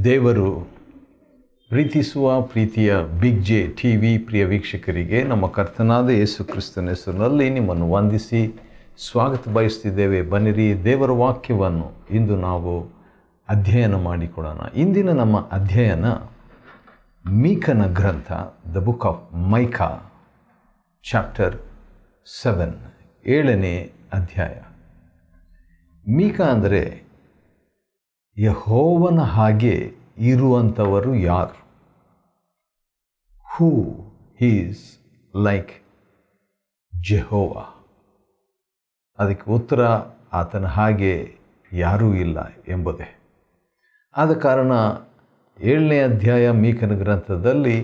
ದೇವರು ಪ್ರೀತಿಸುವ ಪ್ರೀತಿಯ ಬಿಗ್ ಜೆ ಟಿ ವಿ ಪ್ರಿಯ ವೀಕ್ಷಕರಿಗೆ ನಮ್ಮ ಕರ್ತನಾದ ಯೇಸು ಕ್ರಿಸ್ತನ ಹೆಸರಿನಲ್ಲಿ ನಿಮ್ಮನ್ನು ವಂದಿಸಿ ಸ್ವಾಗತ ಬಯಸ್ತಿದ್ದೇವೆ. ಬನ್ನಿರಿ, ದೇವರ ವಾಕ್ಯವನ್ನು ಇಂದು ನಾವು ಅಧ್ಯಯನ ಮಾಡಿಕೊಡೋಣ. ಇಂದಿನ ನಮ್ಮ ಅಧ್ಯಯನ ಮೀಕನ ಗ್ರಂಥ, the book of mica, chapter 7, 7ನೇ ಅಧ್ಯಾಯ. ಮೀಕ ಅಂದರೆ ಯೆಹೋವನ ಹಾಗೆ ಇರುವಂಥವರು ಯಾರು? Who is like Jehovah? ಅದಕ್ಕೆ ಉತ್ತರ ಆತನ ಹಾಗೆ ಯಾರೂ ಇಲ್ಲ ಎಂಬುದೇ. ಆದ ಕಾರಣ 7ನೇ ಅಧ್ಯಾಯ ಮೀಕನ ಗ್ರಂಥದಲ್ಲಿ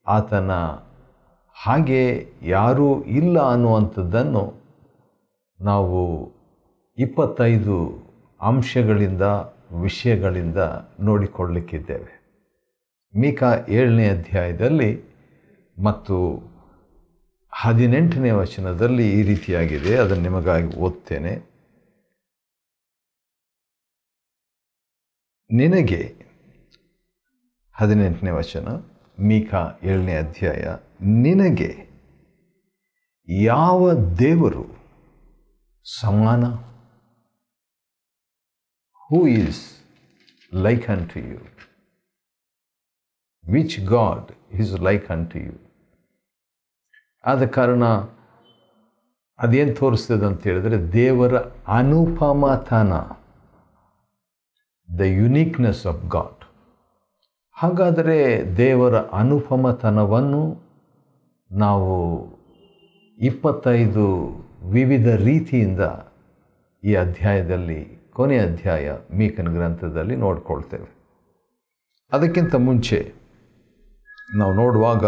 ಆತನ ಹಾಗೆ ಯಾರೂ ಇಲ್ಲ ಅನ್ನುವಂಥದ್ದನ್ನು ನಾವು 25 ಅಂಶಗಳಿಂದ ವಿಷಯಗಳಿಂದ ನೋಡಿಕೊಳ್ಳಲಿಕ್ಕಿದ್ದೇವೆ. ಮೀಕ 7ನೇ ಅಧ್ಯಾಯದಲ್ಲಿ ಮತ್ತು 18ನೇ ವಚನದಲ್ಲಿ ಈ ರೀತಿಯಾಗಿದೆ. ಅದನ್ನು ನಿಮಗಾಗಿ ಓದ್ತೇನೆ. ನಿನಗೆ 18ನೇ ವಚನ, ಮೀಕ 7ನೇ ಅಧ್ಯಾಯ, ನಿನಗೆ ಯಾವ ದೇವರು ಸಮಾನ? Who is like unto you? Which God is like unto you? ಆದ ಕಾರಣ ಅದೇನು ತೋರಿಸ್ತದೆ ಅಂತ ಹೇಳಿದ್ರೆ, ದೇವರ ಅನುಪಮತನ, ದ ಯುನೀಕ್ನೆಸ್ ಆಫ್ ಗಾಡ್. ಹಾಗಾದರೆ ದೇವರ ಅನುಪಮತನವನ್ನು ನಾವು 25 ವಿವಿಧ ರೀತಿಯಿಂದ ಈ ಅಧ್ಯಾಯದಲ್ಲಿ, ಕೊನೆಯ ಅಧ್ಯಾಯ ಮೀಕನ ಗ್ರಂಥದಲ್ಲಿ ನೋಡ್ಕೊಳ್ತೇವೆ. ಅದಕ್ಕಿಂತ ಮುಂಚೆ ನಾವು ನೋಡುವಾಗ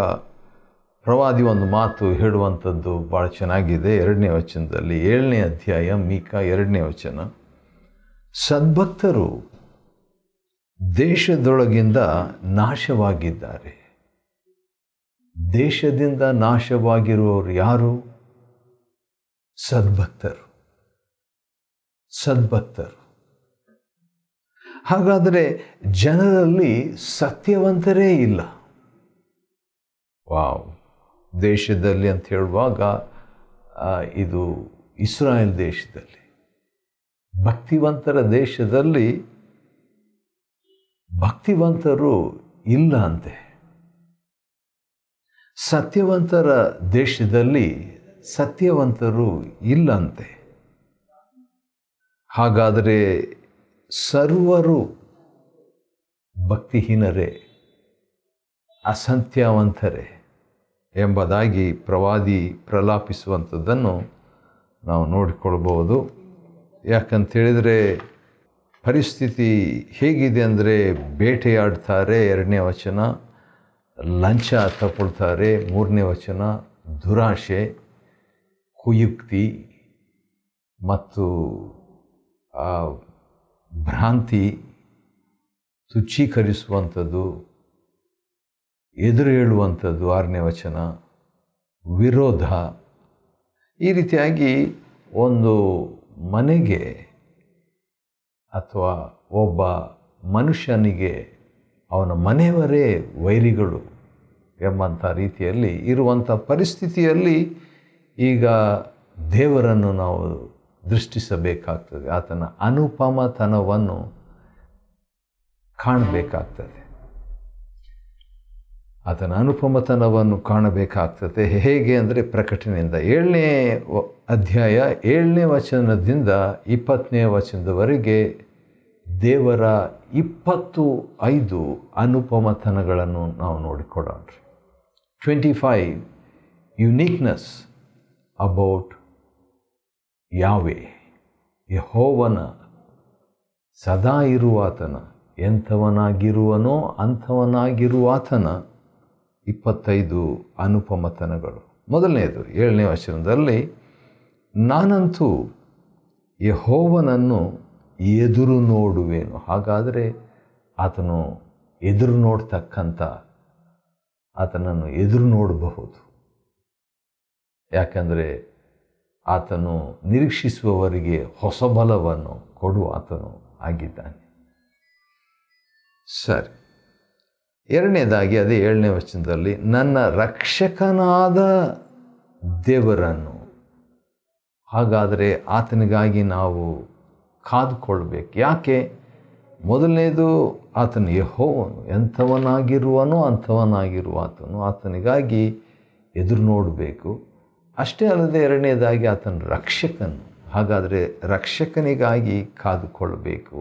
ಪ್ರವಾದಿ ಒಂದು ಮಾತು ಹೇಳುವಂಥದ್ದು ಭಾಳ ಚೆನ್ನಾಗಿದೆ. 2ನೇ ವಚನದಲ್ಲಿ, 7ನೇ ಅಧ್ಯಾಯ ಮೀಕ 2ನೇ ವಚನ, ಸದ್ಭಕ್ತರು ದೇಶದೊಳಗಿಂದ ನಾಶವಾಗಿದ್ದಾರೆ. ದೇಶದಿಂದ ನಾಶವಾಗಿರುವವರು ಯಾರು? ಸದ್ಭಕ್ತರು. ಸದ್ಭಕ್ತರು. ಹಾಗಾದರೆ ಜನರಲ್ಲಿ ಸತ್ಯವಂತರೇ ಇಲ್ಲ. ವಾವ್! ದೇಶದಲ್ಲಿ ಅಂತ ಹೇಳುವಾಗ ಇದು ಇಸ್ರಾಯೇಲ್ ದೇಶದಲ್ಲಿ, ಭಕ್ತಿವಂತರ ದೇಶದಲ್ಲಿ ಭಕ್ತಿವಂತರು ಇಲ್ಲ ಅಂತೆ. ಸತ್ಯವಂತರ ದೇಶದಲ್ಲಿ ಸತ್ಯವಂತರು ಇಲ್ಲಂತೆ. ಹಾಗಾದರೆ ಸರ್ವರು ಭಕ್ತಿಹೀನರೇ, ಅಸತ್ಯವಂತರೇ ಎಂಬುದಾಗಿ ಪ್ರವಾದಿ ಪ್ರಲಾಪಿಸುವಂಥದ್ದನ್ನು ನಾವು ನೋಡಿಕೊಳ್ಬೋದು. ಯಾಕಂತೇಳಿದರೆ ಪರಿಸ್ಥಿತಿ ಹೇಗಿದೆ ಅಂದರೆ, ಬೇಟೆಯಾಡ್ತಾರೆ 2ನೇ ವಚನ, ಲಂಚ ತಗೊಳ್ತಾರೆ 3ನೇ ವಚನ, ದುರಾಶೆ, ಕುಯುಕ್ತಿ ಮತ್ತು ಭ್ರಾಂತಿ, ತುಚ್ಛೀಕರಿಸುವಂಥದ್ದು, ಎದುರು ಹೇಳುವಂಥದ್ದು 6ನೇ ವಚನ, ವಿರೋಧ. ಈ ರೀತಿಯಾಗಿ ಒಂದು ಮನೆಗೆ ಅಥವಾ ಒಬ್ಬ ಮನುಷ್ಯನಿಗೆ ಅವನ ಮನೆಯವರೇ ವೈರಿಗಳು ಎಂಬಂಥ ರೀತಿಯಲ್ಲಿ ಇರುವಂಥ ಪರಿಸ್ಥಿತಿಯಲ್ಲಿ ಈಗ ದೇವರನ್ನು ನಾವು ದೃಷ್ಟಿಸಬೇಕಾಗ್ತದೆ. ಆತನ ಅನುಪಮತನವನ್ನು ಕಾಣಬೇಕಾಗ್ತದೆ. ಆತನ ಅನುಪಮತನವನ್ನು ಕಾಣಬೇಕಾಗ್ತದೆ. ಹೇಗೆ ಅಂದರೆ, ಪ್ರಕಟಣೆಯಿಂದ 7ನೇ ಅಧ್ಯಾಯ 7ನೇ ವಚನದಿಂದ 20ನೇ ವಚನದವರೆಗೆ ದೇವರ 25 ಅನುಪಮತನಗಳನ್ನು ನಾವು ನೋಡಿಕೊಳ್ಳೋಣ. 25 ಯುನೀಕ್ನೆಸ್ ಅಬೌಟ್ ಯಾವೆ, ಯೆಹೋವನ ಸದಾ ಇರುವಾತನ, ಎಂಥವನಾಗಿರುವನೋ ಅಂಥವನಾಗಿರುವಾತನ 25 ಅನುಪಮತನಗಳು. ಮೊದಲನೆಯದು 7ನೇ ವಚನದಲ್ಲಿ, ನಾನಂತೂ ಯೆಹೋವನನ್ನು ಎದುರು ನೋಡುವೆನು. ಹಾಗಾದರೆ ಆತನು ಎದುರು ನೋಡ್ತಕ್ಕಂಥ, ಆತನನ್ನು ಎದುರು ನೋಡಬಹುದು. ಯಾಕಂದರೆ ಆತನು ನಿರೀಕ್ಷಿಸುವವರಿಗೆ ಹೊಸ ಬಲವನ್ನು ಕೊಡುವ ಆತನು ಆಗಿದ್ದಾನೆ. ಸರಿ. ಎರಡನೇದಾಗಿ ಅದೇ 7ನೇ ವಚನದಲ್ಲಿ ನನ್ನ ರಕ್ಷಕನಾದ ದೇವರನ್ನು, ಹಾಗಾದರೆ ಆತನಿಗಾಗಿ ನಾವು ಕಾದುಕೊಳ್ಬೇಕು. ಯಾಕೆ? ಮೊದಲನೇದು ಆತನ ಯೆಹೋವನು ಎಂಥವನಾಗಿರುವನೋ ಅಂಥವನಾಗಿರುವ ಆತನಿಗಾಗಿ ಎದುರು ನೋಡಬೇಕು. ಅಷ್ಟೇ ಅಲ್ಲದೆ ಎರಡನೇದಾಗಿ ಆತನ ರಕ್ಷಕನು, ಹಾಗಾದರೆ ರಕ್ಷಕನಿಗಾಗಿ ಕಾದುಕೊಳ್ಬೇಕು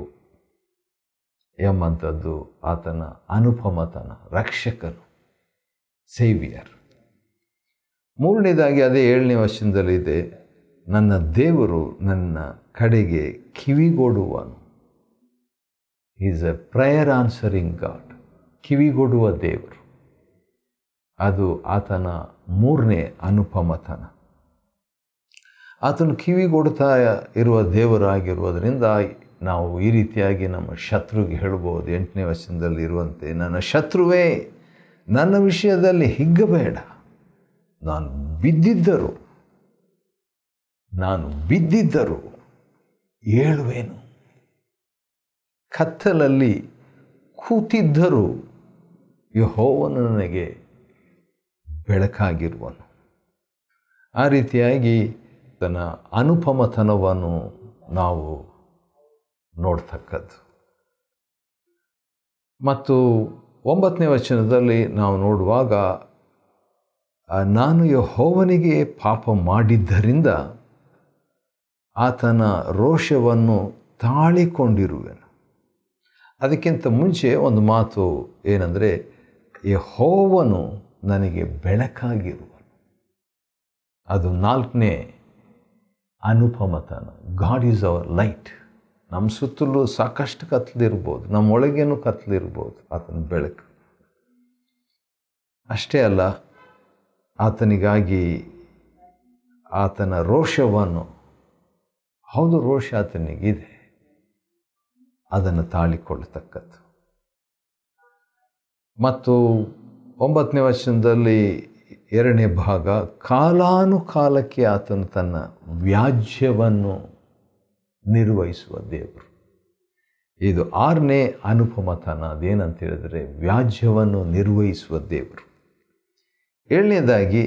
ಎಂಬಂಥದ್ದು ಆತನ ಅನುಪಮತನ, ರಕ್ಷಕನು, ಸೇವಿಯರ್. ಮೂರನೇದಾಗಿ ಅದೇ 7ನೇ ವಚನದಲ್ಲಿದೆ, ನನ್ನ ದೇವರು ನನ್ನ ಕಡೆಗೆ ಕಿವಿಗೊಡುವನು. Is a prayer answering God. ಕಿವಿಗೊಡುವ ದೇವರು, ಅದು ಆತನ ಮೂರನೇ ಅನುಪಮತನ. ಆತನು ಕಿವಿಗೊಡ್ತಾ ಇರುವ ದೇವರಾಗಿರುವುದರಿಂದ ನಾವು ಈ ರೀತಿಯಾಗಿ ನಮ್ಮ ಶತ್ರುಗೆ ಹೇಳ್ಬೋದು 8ನೇ ವಚನದಲ್ಲಿ ಇರುವಂತೆ, ನನ್ನ ಶತ್ರುವೇ ನನ್ನ ವಿಷಯದಲ್ಲಿ ಹಿಗ್ಗಬೇಡ, ನಾನು ಬಿದ್ದಿದ್ದರು ಏಳುವೆನು, ಕತ್ತಲಲ್ಲಿ ಕೂತಿದ್ದರೂ ಯೆಹೋವನು ನನಗೆ ಬೆಳಕಾಗಿರುವನು. ಆ ರೀತಿಯಾಗಿ ತನ್ನ ಅನುಪಮತನವನ್ನು ನಾವು ನೋಡ್ತಕ್ಕದ್ದು. ಮತ್ತು 9ನೇ ವಚನದಲ್ಲಿ ನಾವು ನೋಡುವಾಗ, ನಾನು ಯೆಹೋವನಿಗೆ ಪಾಪ ಮಾಡಿದ್ದರಿಂದ ಆತನ ರೋಷವನ್ನು ತಾಳಿಕೊಂಡಿರುವೆನು. ಅದಕ್ಕಿಂತ ಮುಂಚೆ ಒಂದು ಮಾತು ಏನಂದರೆ, ಯೆಹೋವನು ನನಗೆ ಬೆಳಕಾಗಿರುವನು. ಅದು 4ನೇ ಅನುಪಮತನ. God is our light. ನಮ್ಮ ಸುತ್ತಲೂ ಸಾಕಷ್ಟು ಕತ್ತಲಿರ್ಬೋದು, ನಮ್ಮೊಳಗೇನೂ ಕತ್ತಲಿರ್ಬೋದು, ಆತನ ಬೆಳಕು. ಅಷ್ಟೇ ಅಲ್ಲ, ಆತನಿಗಾಗಿ ಆತನ ರೋಷವನ್ನು, ಹೌದು ರೋಷ ಆತನಿಗಿದೆ, ಅದನ್ನು ತಾಳಿಕೊಳ್ಳತಕ್ಕದ್ದು. ಮತ್ತು 9ನೇ ವಚನದಲ್ಲಿ 2ನೇ ಭಾಗ, ಕಾಲಾನುಕಾಲಕ್ಕೆ ಆತನು ತನ್ನ ವ್ಯಾಜ್ಯವನ್ನು ನಿರ್ವಹಿಸುವ ದೇವರು. ಇದು 6ನೇ ಅನುಪಮತನ. ಅದೇನಂತ ಹೇಳಿದರೆ ವ್ಯಾಜ್ಯವನ್ನು ನಿರ್ವಹಿಸುವ ದೇವರು. 7ನೇದಾಗಿ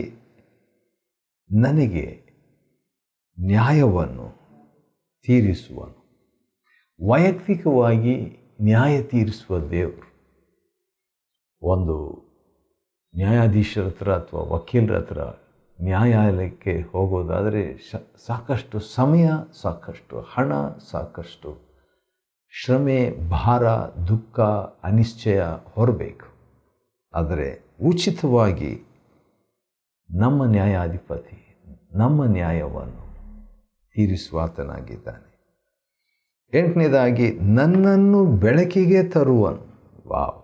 ನನಗೆ ನ್ಯಾಯವನ್ನು ತೀರಿಸುವನು. ವೈಯಕ್ತಿಕವಾಗಿ ನ್ಯಾಯ ತೀರಿಸುವ ದೇವರು. ಒಂದು ನ್ಯಾಯಾಧೀಶರ ಹತ್ರ ಅಥವಾ ವಕೀಲರ ಹತ್ರ ನ್ಯಾಯಾಲಯಕ್ಕೆ ಹೋಗೋದಾದರೆ ಸಾಕಷ್ಟು ಸಮಯ, ಸಾಕಷ್ಟು ಹಣ, ಸಾಕಷ್ಟು ಶ್ರಮೆ, ಭಾರ, ದುಃಖ, ಅನಿಶ್ಚಯ ಹೊರಬೇಕು. ಆದರೆ ಉಚಿತವಾಗಿ ನಮ್ಮ ನ್ಯಾಯಾಧಿಪತಿ ನಮ್ಮ ನ್ಯಾಯವನ್ನು ತೀರಿಸುವಾತನಾಗಿದ್ದಾನೆ. 8ನೇದಾಗಿ ನನ್ನನ್ನು ಬೆಳಕಿಗೆ ತರುವನು. ವಾವ್!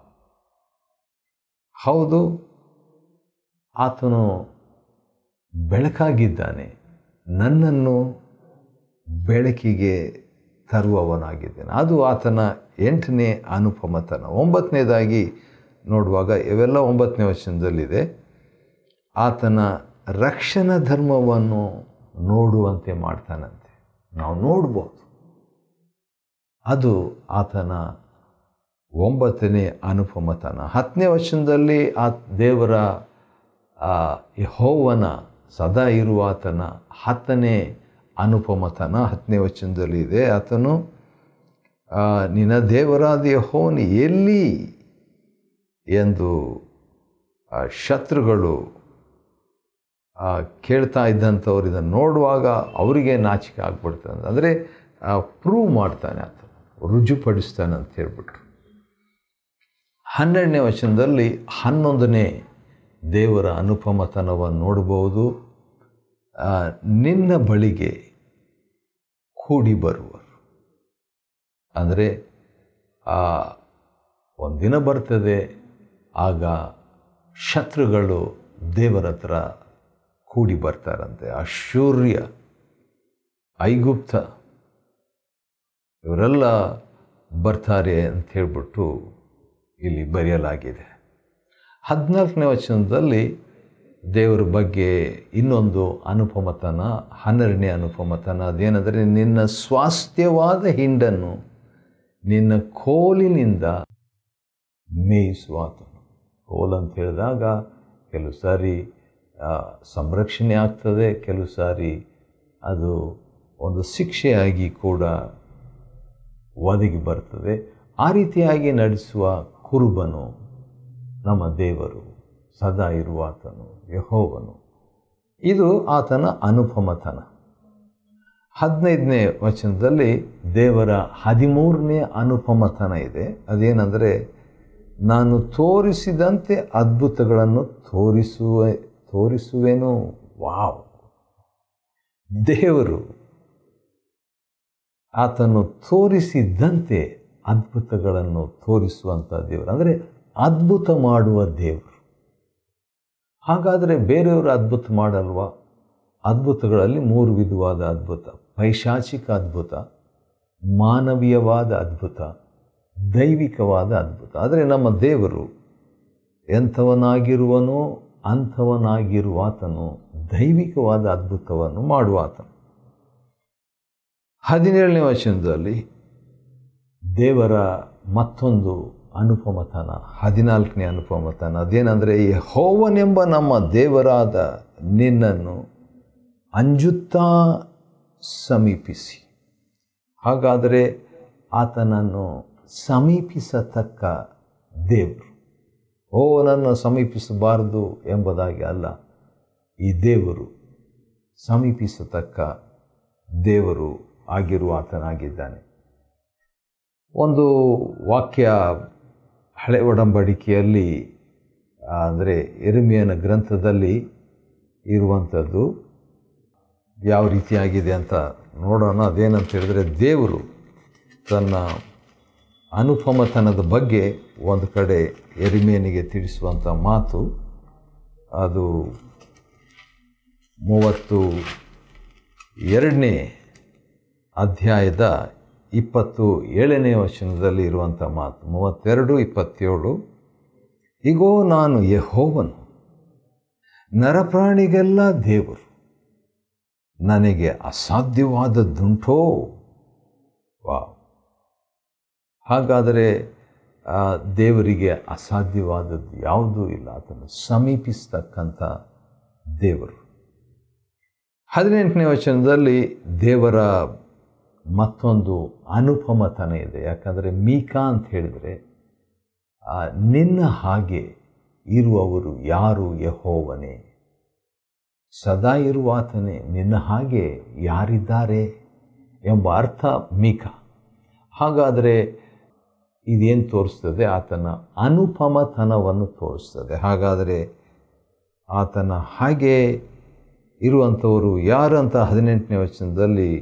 ಹೌದು, ಆತನು ಬೆಳಕಾಗಿದ್ದಾನೆ, ನನ್ನನ್ನು ಬೆಳಕಿಗೆ ತರುವವನಾಗಿದ್ದಾನೆ. ಅದು ಆತನ 8ನೇ ಅನುಪಮತನ. 9ನೇದಾಗಿ ನೋಡುವಾಗ ಇವೆಲ್ಲ 9ನೇ ವಚನದಲ್ಲಿದೆ. ಆತನ ರಕ್ಷಣಾ ಧರ್ಮವನ್ನು ನೋಡುವಂತೆ ಮಾಡ್ತಾನಂತೆ. ನಾವು ನೋಡ್ಬೋದು. ಅದು ಆತನ 9ನೇ ಅನುಪಮತನ. 10ನೇ ವಚನದಲ್ಲಿ ದೇವರ ಯೆಹೋವನ ಸದಾ ಇರುವ ಆತನ 10ನೇ ಅನುಪಮತನ 10ನೇ ವಚನದಲ್ಲಿ ಇದೆ. ಆತನು ನಿನ್ನ ದೇವರಾದ ಯೆಹೋವನು ಎಲ್ಲಿ ಎಂದು ಶತ್ರುಗಳು ಕೇಳ್ತಾ ಇದ್ದಂಥವ್ರು ಇದನ್ನು ನೋಡುವಾಗ ಅವರಿಗೆ ನಾಚಿಕೆ ಆಗ್ಬಿಡ್ತಾನೆ. ಅಂದರೆ ಪ್ರೂವ್ ಮಾಡ್ತಾನೆ, ಆತ ರುಜುಪಡಿಸ್ತಾನೆ ಅಂತ ಹೇಳ್ಬಿಟ್ರು. 12ನೇ ವಚನದಲ್ಲಿ 11ನೇ ದೇವರ ಅನುಪಮತನವನ್ನು ನೋಡ್ಬೋದು. ನಿನ್ನ ಬಳಿಗೆ ಕೂಡಿ ಬರುವರು. ಅಂದರೆ ಒಂದಿನ ಬರ್ತದೆ, ಆಗ ಶತ್ರುಗಳು ದೇವರ ಹತ್ರ ಕೂಡಿ ಬರ್ತಾರಂತೆ. ಅಶ್ಶೂರ್ಯ, ಐಗುಪ್ತ ಇವರೆಲ್ಲ ಬರ್ತಾರೆ ಅಂತ ಹೇಳ್ಬಿಟ್ಟು ಇಲ್ಲಿ ಬರೆಯಲಾಗಿದೆ. 14ನೇ ವಚನದಲ್ಲಿ ದೇವರ ಬಗ್ಗೆ ಇನ್ನೊಂದು ಅನುಪಮತನ, 12ನೇ ಅನುಪಮತನ. ಅದೇನೆಂದರೆ ನಿನ್ನ ಸ್ವಾಸ್ಥ್ಯವಾದ ಹಿಂಡನ್ನು ನಿನ್ನ ಕೋಲಿನಿಂದ ಮೇಯಿಸುವಾತನು. ಕೋಲ್ ಅಂತ ಹೇಳಿದಾಗ ಕೆಲವು ಸಾರಿ ಸಂರಕ್ಷಣೆ ಆಗ್ತದೆ, ಕೆಲವು ಸಾರಿ ಅದು ಒಂದು ಶಿಕ್ಷೆಯಾಗಿ ಕೂಡ ಒದಗಿ ಬರ್ತದೆ. ಆ ರೀತಿಯಾಗಿ ನಡೆಸುವ ಕುರುಬನು ನಮ್ಮ ದೇವರು, ಸದಾ ಇರುವಾತನು, ಯೆಹೋವನು. ಇದು ಆತನ ಅನುಪಮತನ. 15ನೇ ವಚನದಲ್ಲಿ ದೇವರ 13ನೇ ಅನುಪಮತನ ಇದೆ. ಅದೇನೆಂದರೆ, ನಾನು ತೋರಿಸಿದಂತೆ ಅದ್ಭುತಗಳನ್ನು ತೋರಿಸುವೆನು. ವಾವ್! ದೇವರು ಆತನು ತೋರಿಸಿದಂತೆ ಅದ್ಭುತಗಳನ್ನು ತೋರಿಸುವಂಥ ದೇವರು, ಅಂದರೆ ಅದ್ಭುತ ಮಾಡುವ ದೇವರು. ಹಾಗಾದರೆ ಬೇರೆಯವರು ಅದ್ಭುತ ಮಾಡಲ್ವಾ? ಅದ್ಭುತಗಳಲ್ಲಿ 3 ವಿಧವಾದ ಅದ್ಭುತ: ಪೈಶಾಚಿಕ ಅದ್ಭುತ, ಮಾನವೀಯವಾದ ಅದ್ಭುತ, ದೈವಿಕವಾದ ಅದ್ಭುತ. ಆದರೆ ನಮ್ಮ ದೇವರು ಎಂಥವನಾಗಿರುವನೋ ಅಂಥವನಾಗಿರುವಾತನು ದೈವಿಕವಾದ ಅದ್ಭುತವನ್ನು ಮಾಡುವಾತನು. 17ನೇ ವಚನದಲ್ಲಿ ದೇವರ ಮತ್ತೊಂದು ಅನುಪಮತನ, 14ನೇ ಅನುಪಮತನ. ಅದೇನೆಂದರೆ, ಯೆಹೋವನೆಂಬ ನಮ್ಮ ದೇವರಾದ ನಿನ್ನನ್ನು ಅಂಜುತ್ತಾ ಸಮೀಪಿಸಿ. ಹಾಗಾದರೆ ಆತನನ್ನು ಸಮೀಪಿಸತಕ್ಕ ದೇವರು. ನನ್ನ ಸಮೀಪಿಸಬಾರದು ಎಂಬುದಾಗಿ ಅಲ್ಲ, ಈ ದೇವರು ಸಮೀಪಿಸತಕ್ಕ ದೇವರು ಆಗಿರುವ ಆತನಾಗಿದ್ದಾನೆ. ಒಂದು ವಾಕ್ಯ ಹಳೆ ಒಡಂಬಡಿಕೆಯಲ್ಲಿ, ಅಂದರೆ ಯೆರೆಮೀಯನ ಗ್ರಂಥದಲ್ಲಿ ಇರುವಂಥದ್ದು ಯಾವ ರೀತಿಯಾಗಿದೆ ಅಂತ ನೋಡೋಣ. ಅದೇನಂತ ಹೇಳಿದ್ರೆ, ದೇವರು ತನ್ನ ಅನುಪಮತನದ ಬಗ್ಗೆ ಒಂದು ಕಡೆ ಯೆರೆಮೀಯನಿಗೆ ತಿಳಿಸುವಂಥ ಮಾತು. ಅದು 32ನೇ ಅಧ್ಯಾಯದ 27ನೇ ವಚನದಲ್ಲಿ ಇರುವಂಥ ಮಾತು. 32:27. ಇಗೋ, ನಾನು ಯೆಹೋವನು, ನರಪ್ರಾಣಿಗೆಲ್ಲ ದೇವರು, ನನಗೆ ಅಸಾಧ್ಯವಾದದ್ದುಂಟೋ? ಹಾಗಾದರೆ ದೇವರಿಗೆ ಅಸಾಧ್ಯವಾದದ್ದು ಯಾವುದೂ ಇಲ್ಲ. ಆತನು ಸಮೀಪಿಸ್ತಕ್ಕಂಥ ದೇವರು. 18ನೇ ವಚನದಲ್ಲಿ ದೇವರ ಮತ್ತೊಂದು ಅನುಪಮತನ ಇದೆ. ಯಾಕಂದರೆ ಮೀಕಾ ಅಂತ ಹೇಳಿದರೆ, ನಿನ್ನ ಹಾಗೆ ಇರುವವರು ಯಾರು ಯೆಹೋವನೇ? ಸದಾ ಇರುವಾತನೇ, ನಿನ್ನ ಹಾಗೆ ಯಾರಿದ್ದಾರೆ ಎಂಬ ಅರ್ಥ ಮೀಕಾ. ಹಾಗಾದರೆ ಇದೇನು ತೋರಿಸ್ತದೆ? ಆತನ ಅನುಪಮತನವನ್ನು ತೋರಿಸ್ತದೆ. ಹಾಗಾದರೆ ಆತನ ಹಾಗೆ ಇರುವಂಥವರು ಯಾರು ಅಂತ 18ನೇ ವಚನದಲ್ಲಿ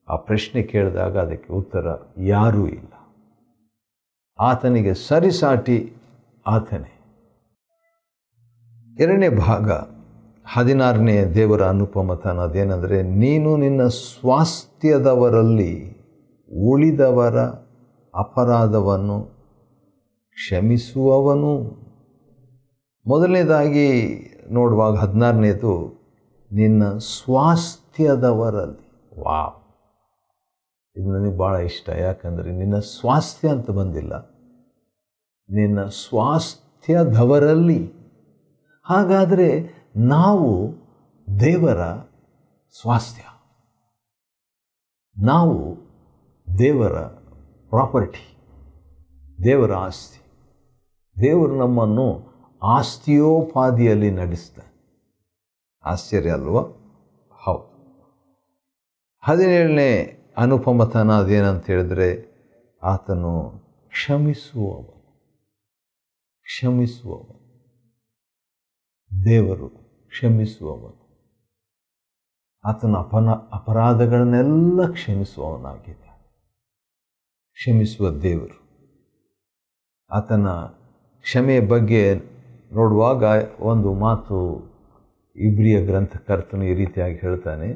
ಆ ಪ್ರಶ್ನೆ ಕೇಳಿದಾಗ ಅದಕ್ಕೆ ಉತ್ತರ ಯಾರೂ ಇಲ್ಲ. ಆತನಿಗೆ ಸರಿಸಾಟಿ ಆತನೇ. 2ನೇ ಭಾಗ 16ನೇ ದೇವರ ಅನುಪಮತನ. ಅದೇನೆಂದರೆ, ನೀನು ನಿನ್ನ ಸ್ವಾಸ್ಥ್ಯದವರಲ್ಲಿ ಉಳಿದವರ ಅಪರಾಧವನ್ನು ಕ್ಷಮಿಸುವವನು. ಮೊದಲನೇದಾಗಿ ನೋಡುವಾಗ 16ನೇದು ನಿನ್ನ ಸ್ವಾಸ್ಥ್ಯದವರಲ್ಲಿ. ವಾವ್! ಇದು ನನಗೆ ಭಾಳ ಇಷ್ಟ. ಯಾಕಂದರೆ ನಿನ್ನ ಸ್ವಾಸ್ಥ್ಯ ಅಂತ ಬಂದಿಲ್ಲ, ನಿನ್ನ ಸ್ವಾಸ್ಥ್ಯದವರಲ್ಲಿ. ಹಾಗಾದರೆ ನಾವು ದೇವರ ಸ್ವಾಸ್ಥ್ಯ, ನಾವು ದೇವರ ಪ್ರಾಪರ್ಟಿ, ದೇವರ ಆಸ್ತಿ. ದೇವರು ನಮ್ಮನ್ನು ಆಸ್ತಿಯೋಪಾದಿಯಲ್ಲಿ ನಡೆಸ್ತಾನೆ. ಆಶ್ಚರ್ಯ ಅಲ್ವಾ? ಹೌದು. 17ನೇ ಅನುಪಮತನ ಅದೇನಂತ ಹೇಳಿದ್ರೆ, ಆತನು ಕ್ಷಮಿಸುವವನು. ದೇವರು ಕ್ಷಮಿಸುವವನು. ಆತನ ಅಪರಾಧಗಳನ್ನೆಲ್ಲ ಕ್ಷಮಿಸುವವನಾಗಿದ್ದಾನೆ. ಕ್ಷಮಿಸುವ ದೇವರು. ಆತನ ಕ್ಷಮೆಯ ಬಗ್ಗೆ ನೋಡುವಾಗ ಒಂದು ಮಾತು ಇಬ್ರಿಯ ಗ್ರಂಥಕರ್ತನು ಈ ರೀತಿಯಾಗಿ ಹೇಳ್ತಾನೆ,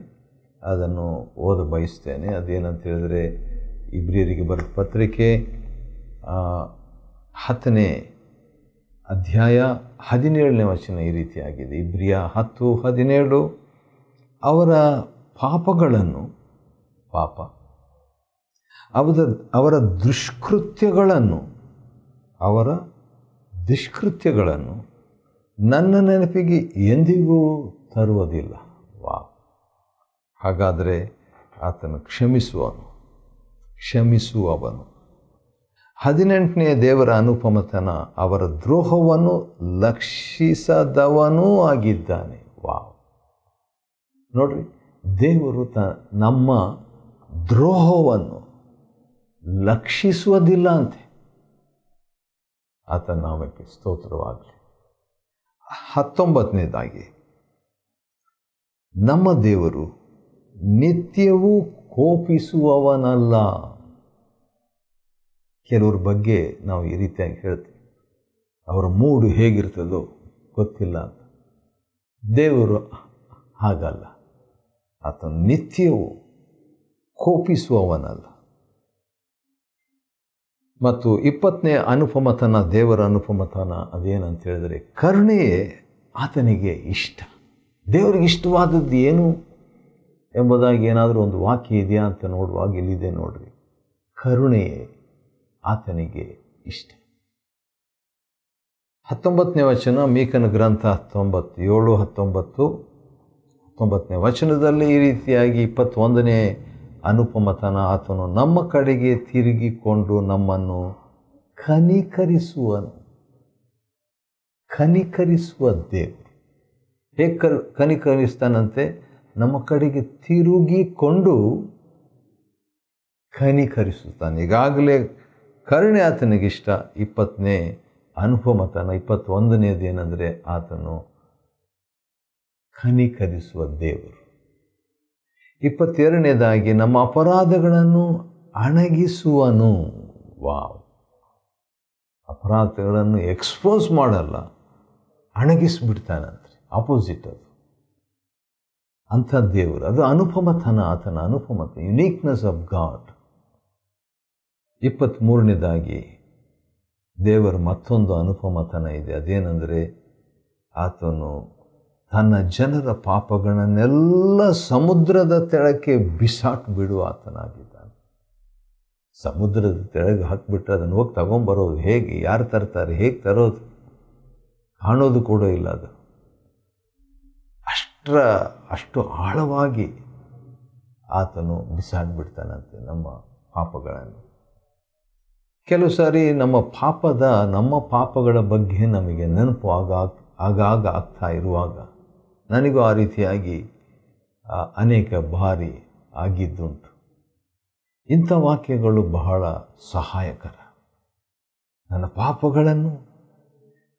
ಅದನ್ನು ಓದ ಬಯಸ್ತೇನೆ. ಅದೇನಂತ ಹೇಳಿದ್ರೆ, ಇಬ್ರಿಯರಿಗೆ ಬರೆದ ಪತ್ರಿಕೆ 10ನೇ ಅಧ್ಯಾಯ 17ನೇ ವಚನ ಈ ರೀತಿಯಾಗಿದೆ. ಇಬ್ರಿಯ 10:17, ಅವರ ಪಾಪಗಳನ್ನು, ಅವರ ದುಷ್ಕೃತ್ಯಗಳನ್ನು ಅವರ ದುಷ್ಕೃತ್ಯಗಳನ್ನು ನನ್ನ ನೆನಪಿಗೆ ಎಂದಿಗೂ ತರುವುದಿಲ್ಲ. ಹಾಗಾದರೆ ಆತನು ಕ್ಷಮಿಸುವವನು. 18ನೇ ದೇವರ ಅನುಪಮತನ, ಅವರ ದ್ರೋಹವನ್ನು ಲಕ್ಷಿಸದವನೂ ಆಗಿದ್ದಾನೆ. ನೋಡ್ರಿ, ದೇವರು ನಮ್ಮ ದ್ರೋಹವನ್ನು ಲಕ್ಷಿಸುವುದಿಲ್ಲ ಅಂತೆ. ಆತ ನಾಮಕ್ಕೆ ಸ್ತೋತ್ರವಾಗಲಿ. 19ನೇದಾಗಿ, ನಮ್ಮ ದೇವರು ನಿತ್ಯವೂ ಕೋಪಿಸುವವನಲ್ಲ. ಕೆಲವ್ರ ಬಗ್ಗೆ ನಾವು ಈ ರೀತಿಯಾಗಿ ಹೇಳ್ತೀವಿ, ಅವರ ಮೂಡು ಹೇಗಿರ್ತದೋ ಗೊತ್ತಿಲ್ಲ ಅಂತ. ದೇವರು ಹಾಗಲ್ಲ. ಆತನು ನಿತ್ಯವೂ ಕೋಪಿಸುವವನಲ್ಲ. ಮತ್ತು 20ನೇ ಅನುಪಮತನ, ದೇವರ ಅನುಪಮತನ ಅದೇನಂತ ಹೇಳಿದರೆ, ಕರುಣೆಯೇ ಆತನಿಗೆ ಇಷ್ಟ. ದೇವರಿಗೆ ಇಷ್ಟವಾದದ್ದು ಏನು ಎಂಬುದಾಗಿ ಏನಾದರೂ ಒಂದು ವಾಕ್ಯ ಇದೆಯಾ ಅಂತ ನೋಡುವಾಗ ಇಲ್ಲಿದೆ ನೋಡ್ರಿ, ಕರುಣೆಯೇ ಆತನಿಗೆ ಇಷ್ಟ. 19ನೇ ವಚನ, ಮೀಕನ ಗ್ರಂಥ 19:19 ವಚನದಲ್ಲಿ ಈ ರೀತಿಯಾಗಿ 21ನೇ ಅನುಪಮತನ, ಆತನು ನಮ್ಮ ಕಡೆಗೆ ತಿರುಗಿಕೊಂಡು ನಮ್ಮನ್ನು ಕನಿಕರಿಸುವ ದೇವರು. ಹೇಗೆ ಕನಿಕರಿಸ್ತಾನಂತೆ? ನಮ್ಮ ಕಡೆಗೆ ತಿರುಗಿಕೊಂಡು ಕನಿಕರಿಸುತ್ತಾನೆ. ಈಗಾಗಲೇ ಕರುಣೆ ಆತನಿಗಿಷ್ಟ. 20ನೇ ಅನುಪಮತನ 21ನೇದೇನೆಂದರೆ, ಆತನು ಕನಿಕರಿಸುವ ದೇವರು. 22ನೇದಾಗಿ, ನಮ್ಮ ಅಪರಾಧಗಳನ್ನು ಅಣಗಿಸುವನು. ಅಪರಾಧಗಳನ್ನು ಎಕ್ಸ್ಪೋಸ್ ಮಾಡಲ್ಲ, ಅಣಗಿಸ್ಬಿಡ್ತಾನಂತೆ. ಆಪೋಸಿಟ್ ಅದು. ಅಂಥ ದೇವರು, ಅದು ಅನುಪಮತನ, ಆತನ ಅನುಪಮತ, ಯುನೀಕ್ನೆಸ್ ಆಫ್ ಗಾಡ್. 23ನೇದಾಗಿ, ದೇವರ ಮತ್ತೊಂದು ಅನುಪಮತನ ಇದೆ. ಅದೇನೆಂದರೆ, ಆತನು ತನ್ನ ಜನರ ಪಾಪಗಳನ್ನೆಲ್ಲ ಸಮುದ್ರದ ತೆಳಕ್ಕೆ ಬಿಸಾಟ್ ಬಿಡುವ ಆತನಾಗಿದ್ದಾನೆ. ಸಮುದ್ರದ ತೆಳಗೆ ಹಾಕಿಬಿಟ್ರೆ ಅದನ್ನು ಹೋಗಿ ತಗೊಂಬರೋದು ಹೇಗೆ? ಯಾರು ತರ್ತಾರೆ? ಹೇಗೆ ತರೋದು? ಕಾಣೋದು ಕೂಡ ಇಲ್ಲ. ಅದು ಅಷ್ಟು ಆಳವಾಗಿ ಆತನು ಬಿಸಾಡ್ಬಿಡ್ತಾನಂತೆ ನಮ್ಮ ಪಾಪಗಳನ್ನು. ಕೆಲವು ಸಾರಿ ನಮ್ಮ ಪಾಪಗಳ ಬಗ್ಗೆ ನಮಗೆ ನೆನಪು ಆಗಾಗ ಆಗ್ತಾ ಇರುವಾಗ, ನನಗೂ ಆ ರೀತಿಯಾಗಿ ಅನೇಕ ಬಾರಿ ಆಗಿದ್ದುಂಟು. ಇಂಥ ವಾಕ್ಯಗಳು ಬಹಳ ಸಹಾಯಕರ. ನನ್ನ ಪಾಪಗಳನ್ನು,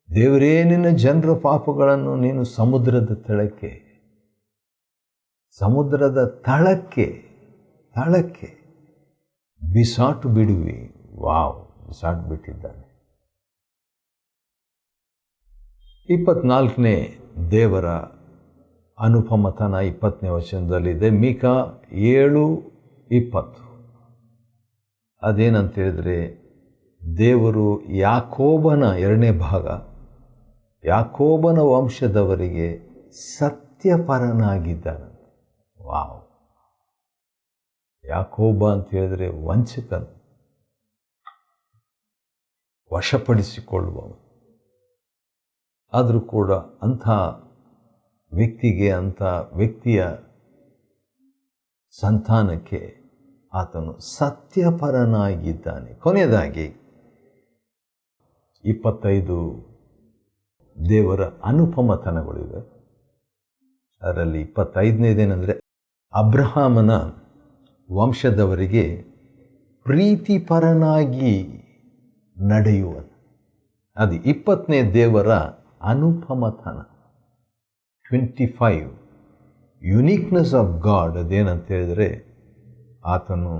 ದೇವರೇ ನಿನ್ನ ಜನರ ಪಾಪಗಳನ್ನು ನೀನು ಸಮುದ್ರದ ತಳಕ್ಕೆ ಬಿಸಾಟು ಬಿಡುವಿ. ಬಿಸಾಟು ಬಿಟ್ಟಿದ್ದಾನೆ. 24ನೇ ದೇವರ ಅನುಪಮತನ 20ನೇ ವಚನದಲ್ಲಿದೆ. ಮೀಕಾ 7:20. ಅದೇನಂತ ಹೇಳಿದರೆ, ದೇವರು ಯಾಕೋಬನ 2ನೇ ಭಾಗ, ಯಾಕೋಬನ ವಂಶದವರಿಗೆ ಸತ್ಯಪರನಾಗಿದ್ದಾನಂತೆ. ಯಾಕೋಬ ಅಂತ ಹೇಳಿದರೆ ವಂಚಕನು, ವಶಪಡಿಸಿಕೊಳ್ಳುವವನು. ಆದರೂ ಕೂಡ ಅಂಥ ವ್ಯಕ್ತಿಯ ಸಂತಾನಕ್ಕೆ ಆತನು ಸತ್ಯಪರನಾಗಿದ್ದಾನೆ. ಕೊನೆಯದಾಗಿ 25 ದೇವರ ಅನುಪಮತನಗಳಿವೆ. ಅದರಲ್ಲಿ 25ನೇದೇನೆಂದರೆ, ಅಬ್ರಹಾಮನ ವಂಶದವರಿಗೆ ಪ್ರೀತಿಪರನಾಗಿ ನಡೆಯುವನು. ಅದು 20ನೇ ದೇವರ ಅನುಪಮತನ. 25 ಯುನೀಕ್ನೆಸ್ ಆಫ್ ಗಾಡ್. ಅದೇನಂತ ಹೇಳಿದರೆ, ಆತನು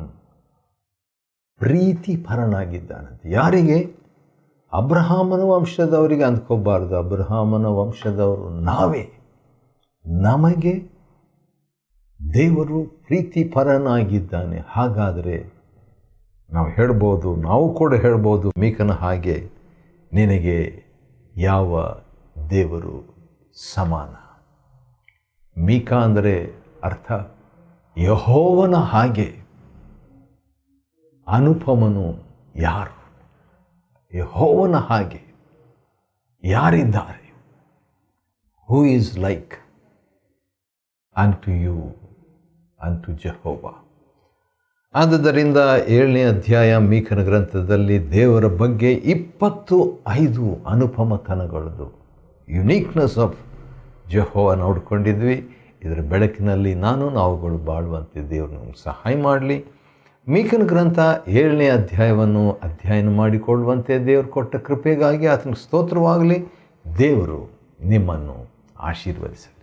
ಪ್ರೀತಿಪರನಾಗಿದ್ದಾನಂತೆ. ಯಾರಿಗೆ? ಅಬ್ರಹಾಮನ ವಂಶದವರಿಗೆ ಅಂದ್ಕೋಬಾರ್ದು. ಅಬ್ರಹಾಮನ ವಂಶದವರು ನಾವೇ. ನಮಗೆ ದೇವರು ಪ್ರೀತಿಪರನಾಗಿದ್ದಾನೆ. ಹಾಗಾದರೆ ನಾವು ಕೂಡ ಹೇಳ್ಬೋದು, ಮೀಕನ ಹಾಗೆ, ನಿನಗೆ ಯಾವ ದೇವರು ಸಮಾನ? ಮೀಕಾ ಅಂದರೆ ಅರ್ಥ ಯೆಹೋವನ ಹಾಗೆ ಅನುಪಮನು ಯಾರು? ಯೆಹೋವನ ಹಾಗೆ ಯಾರಿದ್ದಾರೆ? Who is like unto you, unto Jehovah. ಆದುದರಿಂದ 7ನೇ ಅಧ್ಯಾಯ ಮೀಕನ ಗ್ರಂಥದಲ್ಲಿ ದೇವರ ಬಗ್ಗೆ 25 ಅನುಪಮತನಗಳದು ಯುನೀಕ್ನೆಸ್ ಆಫ್ ಜೆಹೋವ ನೋಡ್ಕೊಂಡಿದ್ವಿ. ಇದರ ಬೆಳಕಿನಲ್ಲಿ ನಾವುಗಳು ಬಾಳುವಂತೆ ದೇವರು ನಮಗೆ ಸಹಾಯ ಮಾಡಲಿ. ಮೀಕನ ಗ್ರಂಥ 7ನೇ ಅಧ್ಯಾಯವನ್ನು ಅಧ್ಯಯನ ಮಾಡಿಕೊಳ್ಳುವಂತೆ ದೇವರು ಕೊಟ್ಟ ಕೃಪೆಗಾಗಿ ಆತನಿಗೆ ಸ್ತೋತ್ರವಾಗಲಿ. ದೇವರು ನಿಮ್ಮನ್ನು ಆಶೀರ್ವದಿಸಲಿ.